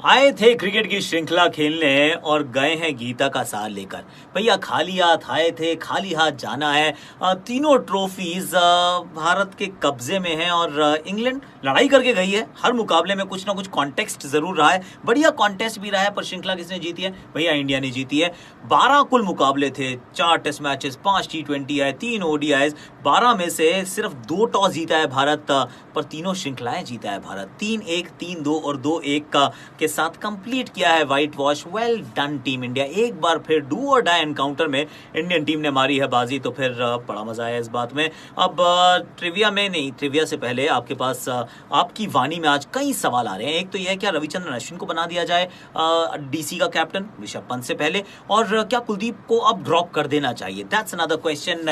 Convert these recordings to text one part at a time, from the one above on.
आए थे क्रिकेट की श्रृंखला खेलने और गए हैं गीता का सार लेकर। भैया खाली हाथ आए थे, खाली हाथ जाना है। तीनों ट्रॉफीज भारत के कब्जे में हैं और इंग्लैंड लड़ाई करके गई है। हर मुकाबले में कुछ ना कुछ कॉन्टेस्ट जरूर रहा है, बढ़िया कॉन्टेस्ट भी रहा है, पर श्रृंखला किसने जीती है? भैया इंडिया ने जीती है। 12 कुल मुकाबले थे, 4 टेस्ट मैचेस, 5 T20 है, 3 ODIs। 12 में से सिर्फ 2 टॉस जीता है भारत, पर तीनों श्रृंखलाएं जीता है भारत। 3-1, 3-2 और 2-1 का के साथ कंप्लीट किया है white wash. Well done team India. एक बार फिर डू और डाई एनकाउंटर में इंडियन टीम ने मारी है बाजी, तो फिर बड़ा मजा आया इस बात में। अब ट्रिविया में नहीं, ट्रिविया से पहले आपके पास आपकी वाणी में आज कई सवाल आ रहे हैं। एक तो यह है, क्या रविचंद्रन अश्विन को बना दिया जाए DC का कैप्टन ऋषभ पंत से पहले, और क्या कुलदीप को अब ड्रॉप कर देना चाहिए? That's another question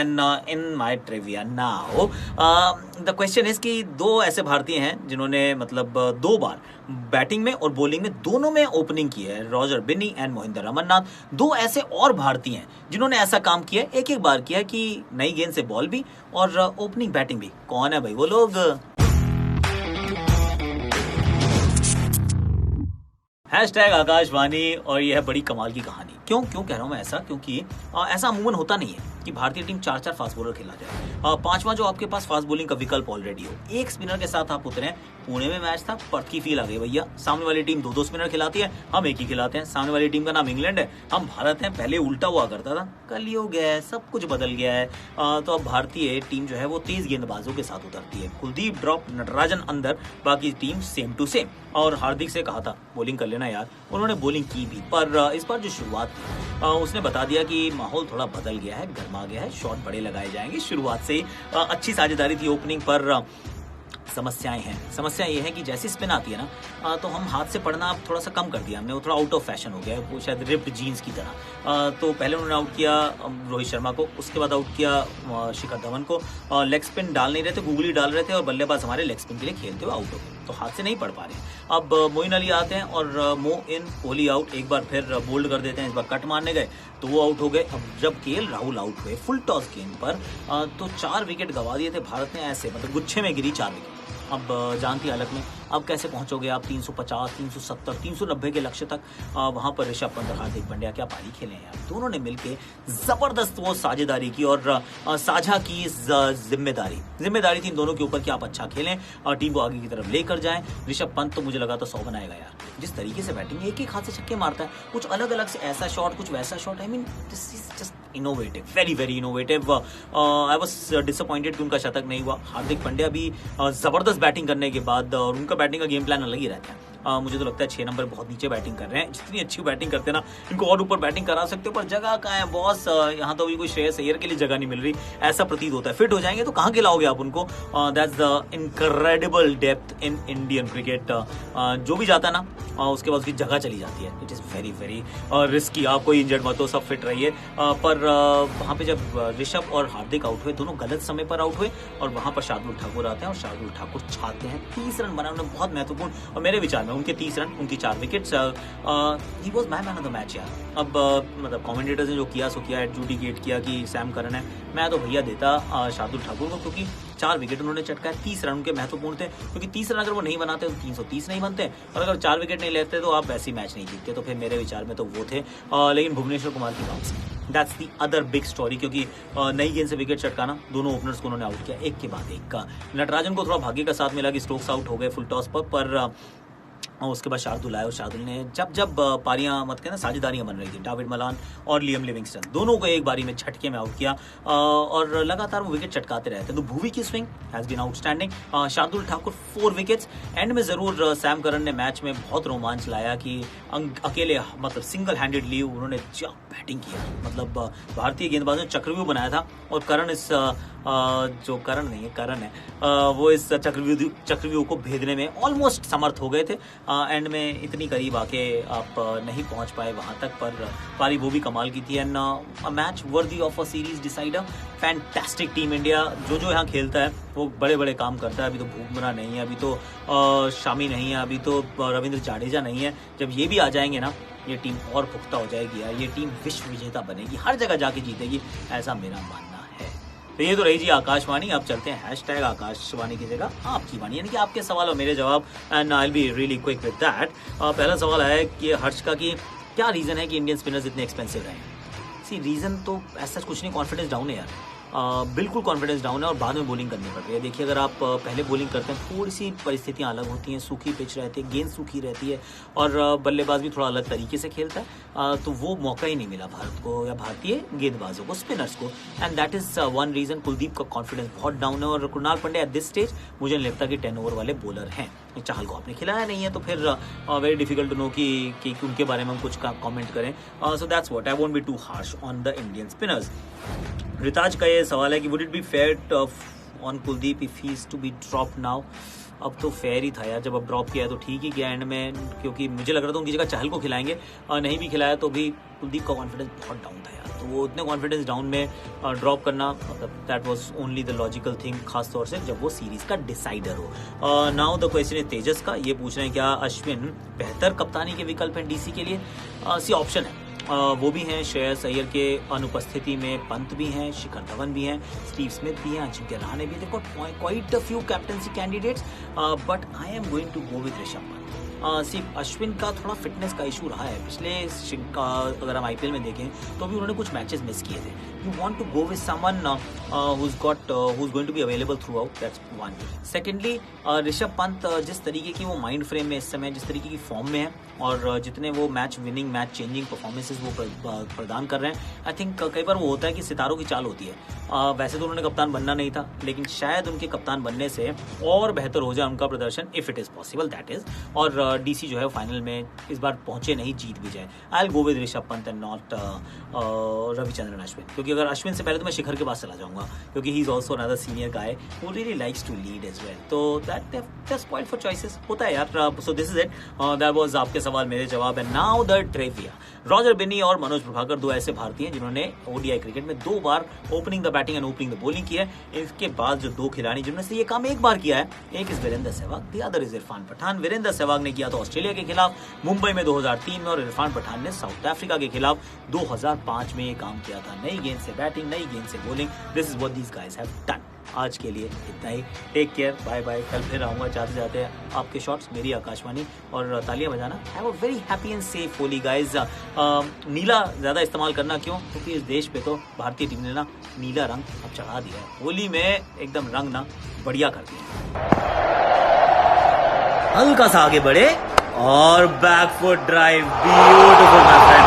in my trivia now. The question is कि 2 ऐसे भारतीय हैं जिन्होंने मतलब 2 बार बैटिंग में और बॉलिंग में दोनों में ओपनिंग की है, रॉजर बिन्नी एंड मोहिंदर अमरनाथ। 2 ऐसे और भारतीय हैं जिन्होंने ऐसा काम किया है, एक बार किया कि नई गेंद से बॉल भी और ओपनिंग बैटिंग भी। कौन है भाई वो लोग? हैशटैग आकाशवाणी। और यह है बड़ी कमाल की कहानी। क्यों कह रहा हूं मैं ऐसा? क्योंकि ऐसा अमूमन होता नहीं है कि भारतीय टीम 4 फास्ट बॉलर खिला जाए। 5वां जो आपके पास फास्ट बॉलिंग का विकल्प ऑलरेडी हो, एक स्पिनर के साथ आप उतरे। पुणे में मैच था, पर्थ की फील आ गई भैया। सामने वाली टीम 2 स्पिनर खिलाती है, हम एक ही खिलाते हैं। सामने वाली टीम का नाम इंग्लैंड है, हम भारत हैं। पहले उल्टा हुआ करता था, कलयुग है, सब कुछ बदल गया है। तो अब भारतीय टीम जो है वो तेज गेंदबाजों के साथ उतरती है। कुलदीप ड्रॉप, नटराजन अंदर, बाकी टीम सेम टू सेम। और हार्दिक से कहा था बॉलिंग कर लेना यार, उन्होंने बॉलिंग की भी। पर इस बार जो शुरुआत थी, उसने बता दिया कि माहौल थोड़ा बदल गया है, गर्मा गया है, शॉट बड़े लगाए जाएंगे। शुरुआत से ही अच्छी साझेदारी थी ओपनिंग पर। समस्याएं हैं। समस्या ये है कि जैसी स्पिन आती है ना, तो हम हाथ से पढ़ना अब थोड़ा सा कम कर दिया हमने। वो थोड़ा आउट ऑफ फैशन हो गया है, वो शायद रिप्ड जीन्स की तरह। तो पहले उन्होंने आउट किया रोहित शर्मा को, उसके बाद आउट किया शिखर धवन को। लेग स्पिन डाल नहीं रहे थे, गूगली डाल रहे थे, और बल्लेबाज हमारे लेग स्पिन के लिए खेलते हुए आउट हो गए, तो हाथ से नहीं पढ़ पा रहे। अब मोइन अली आते हैं और कोहली आउट। एक बार फिर बोल्ड कर देते हैं, इस बार कट मारने गए तो वो आउट हो गए। अब जब KL राहुल आउट हुए फुल टॉस गेंद पर, तो 4 विकेट गंवा दिए थे भारत ने। ऐसे मतलब गुच्छे में गिरी 4 विकेट। अब जानती हालत में अब कैसे पहुंचोगे आप 350, 370, 390 के लक्ष्य तक? वहां पर ऋषभ पंत और हार्दिक पांड्या क्या पारी खेले हैं यार। दोनों ने मिलके जबरदस्त वो साझेदारी की और साझा की जिम्मेदारी थी इन दोनों के ऊपर कि आप अच्छा खेलें और टीम को आगे की तरफ लेकर जाएं। ऋषभ पंत तो मुझे लगा था 100 बनाएगा यार। जिस तरीके से बैटिंग, एक हाथ से छक्के मारता है, कुछ अलग अलग से ऐसा शॉट, कुछ वैसा shot. I mean this is just innovative, very innovative. I was disappointed कि उनका शतक नहीं हुआ। हार्दिक पांड्या भी जबरदस्त बैटिंग करने के बाद, और उनका बैटिंग का गेम प्लान अलग ही रहता है। मुझे तो लगता है 6 नंबर बहुत नीचे बैटिंग कर रहे हैं। जितनी अच्छी बैटिंग करते हैं ना, इनको और ऊपर बैटिंग करा सकते हो, पर जगह कहाँ है बॉस? यहाँ तो अभी कोई श्रेयस अय्यर के लिए जगह नहीं मिल रही, ऐसा प्रतीत होता है। फिट हो जाएंगे तो कहाँ खिलाओगे आप उनको? That's the incredible depth in Indian cricket. जो भी जाता है ना, उसके बाद उसकी जगह चली जाती है। It is very risky. आप कोई इंजर्ड मत हो, सब फिट रहिए। पर वहाँ पे जब ऋषभ और हार्दिक आउट हुए, दोनों गलत समय पर आउट हुए, और वहाँ पर शार्दुल ठाकुर आते हैं और शार्दुल ठाकुर छाते हैं। 30 रन बनाए उन्होंने, बहुत महत्वपूर्ण। और मेरे विचार में उनके 30 रन, उनकी 4 wickets, he was man of the match यार। अब मतलब कमेंटेटर्स ने जो किया सो किया, एडजुडिकेट किया कि सैम करन है। मैं तो भैया देता शार्दुल ठाकुर को, क्योंकि 4 विकेट उन्होंने चटकाए। 30 रन उनके महत्वपूर्ण थे, क्योंकि 30 रन अगर वो नहीं बनाते तो 330 नहीं बनते, और अगर 4 विकेट नहीं लेते तो आप वैसे मैच नहीं जीतते। तो फिर मेरे विचार में तो वो थे। लेकिन भुवनेश्वर कुमार की वापसी, that's the other big story, क्योंकि नई गेंद से विकेट चटकाना, दोनों ओपनर्स को उन्होंने आउट किया एक के बाद एक का। नटराजन को थोड़ा भाग्य का साथ मिला कि स्टोक्स आउट हो गए फुल टॉस पर और उसके बाद शार्दुल आए, और शार्दुल ने जब पारियां मत कहना साझेदारियां बन रही थी, डेविड मलान और लियम लिविंगस्टन दोनों को एक बारी में झटके में आउट किया, और लगातार वो विकेट चटकाते रहते। तो भुवी की swing has been outstanding. Shardul Thakur 4 wickets. End में जरूर सैम करन ने मैच में बहुत रोमांच लाया कि अकेले मतलब सिंगल हैंडेडली उन्होंने क्या बैटिंग किया। मतलब भारतीय गेंदबाजों ने चक्रव्यूह बनाया था, और करण इस जो करण नहीं है, करण है, वो इस चक्रव्यूह को भेदने में ऑलमोस्ट समर्थ हो गए थे। एंड में इतनी करीब आके आप नहीं पहुंच पाए वहां तक, पर पारी वो भी कमाल की थी। And a match worthy of a series decider. Fantastic team India. जो यहाँ खेलता है वो बड़े बड़े काम करता है। अभी तो बुमराह नहीं है, अभी तो शामी नहीं है, अभी तो रविंद्र जाडेजा नहीं है। जब ये भी आ जाएंगे ना, ये टीम और पुख्ता हो जाएगी यार। ये टीम विश्व विजेता बनेगी, हर जगह जाके जीतेगी, ऐसा मेरा मानना है। तो ये तो रही जी आकाशवाणी। अब चलते हैं हैशटैग आकाशवाणी की जगह आपकी वाणी, यानी कि आपके सवाल और मेरे जवाब, and I will be really quick with that. पहला सवाल है कि हर्ष का कि क्या रीज़न है कि इंडियन स्पिनर्स इतने एक्सपेंसिव रहे हैं। सी रीज़न तो ऐसा कुछ नहीं, कॉन्फिडेंस डाउन है यार, बिल्कुल कॉन्फिडेंस डाउन है और बाद में बॉलिंग करनी पड़ रही है। देखिए अगर आप पहले बॉलिंग करते हैं थोड़ी सी परिस्थितियां अलग होती हैं, सूखी पिच रहती है, गेंद सूखी रहती है और बल्लेबाज भी थोड़ा अलग तरीके से खेलता है, तो वो मौका ही नहीं मिला भारत को या भारतीय गेंदबाजों को, स्पिनर्स को, and that is one reason. Kuldeep का कॉन्फिडेंस बहुत डाउन है और Krunal Pandya at this stage मुझे नहीं लगता कि 10 ओवर वाले बॉलर हैं। चाहल को आपने खिलाया नहीं है तो फिर वेरी डिफिकल्ट टू नो कि उनके बारे में हम कुछ कमेंट करें। So that's what, I won't be too harsh on the Indian spinners. Ritaj का ये सवाल है कि would it be fair on Kuldeep if he is to be drop now. अब तो फेयर ही था यार, जब अब ड्रॉप किया तो ठीक ही किया एंड में, क्योंकि मुझे लग रहा था उनकी जगह चहल को खिलाएंगे और नहीं भी खिलाया तो भी कुलदीप का कॉन्फिडेंस बहुत डाउन था यार, तो वो इतने कॉन्फिडेंस डाउन में ड्रॉप करना, मतलब that was only the logical thing, खास तौर से जब वो सीरीज का डिसाइडर हो। नाउ द क्वेश्चन है तेजस का, ये पूछ रहे हैं क्या अश्विन बेहतर कप्तानी के विकल्प हैं डीसी के लिए। सी ऑप्शन है, वो भी हैं श्रेयस अय्यर के अनुपस्थिति में, पंत भी हैं, शिखर धवन भी हैं, स्टीव स्मिथ भी हैं, अजिंक्य रहाणे भी, देखो quite a few captaincy candidates, but I am going to go with Rishabh Pant. सिर्फ अश्विन का थोड़ा फिटनेस का इशू रहा है पिछले, अगर हम आईपीएल में देखें तो भी उन्होंने कुछ मैचेस मिस किए थे। You want to go with someone who is going to be available throughout, that's one. Secondly Rishabh Pant जिस तरीके की वो माइंड फ्रेम में इस समय, जिस तरीके की फॉर्म में है और जितने वो match winning, match changing performances वो प्रदान कर रहे हैं, आई थिंक कई बार वो होता है कि सितारों की चाल होती है। वैसे तो उन्होंने कप्तान बनना नहीं था, लेकिन शायद उनके कप्तान बनने से और बेहतर हो जाए उनका प्रदर्शन, if it is possible that is, और डीसी जो है फाइनल में इस बार पहुंचे नहीं, जीत भी जाए। I will go with Rishabh Pant and not Ravichandran Ashwin, क्योंकि अगर अश्विन से पहले तो मैं शिखर के पास चला जाऊंगा, क्योंकि he is also another senior guy who really likes to lead as well, तो दैट स्पॉइल्ड फॉर चॉइसेस, होता है यार। So this is it, that was आपके सवाल मेरे जवाब, and now the trivia. Roger Binny और मनोज प्रभाकर दो ऐसे भारतीय हैं जिन्होंने ओडीआई क्रिकेट में 2 बार opening the batting and opening the bowling की है। इसके बाद जो 2 खिलाड़ी जिन्होंने से ये काम एक बार किया है, एक is Virender Sehwag, the other is Irfan Pathan. Virender Sehwag ने किया था ऑस्ट्रेलिया के खिलाफ मुंबई में 2003 में, और इरफान पठान ने साउथ अफ्रीका के खिलाफ 2005 में ये काम किया था। नई गेंद से बैटिंग, नई गेंद से bowling, this is what these guys have done. आज के लिए इतना ही, टेक केयर, बाय बाय। कल फिर आऊँगा जाते जाते आपके शॉट्स, मेरी आकाशवाणी, और तालियां बजाना। Have a very happy and safe Holi guys. नीला ज़्यादा इस्तेमाल करना क्यों, क्योंकि इस देश पे तो भारतीय टीम ने ना नीला रंग अब चढ़ा दिया है, होली में एकदम रंग ना बढ़िया कर दिया। हल्का सा आगे बढ़े और back foot drive, beautiful my friend.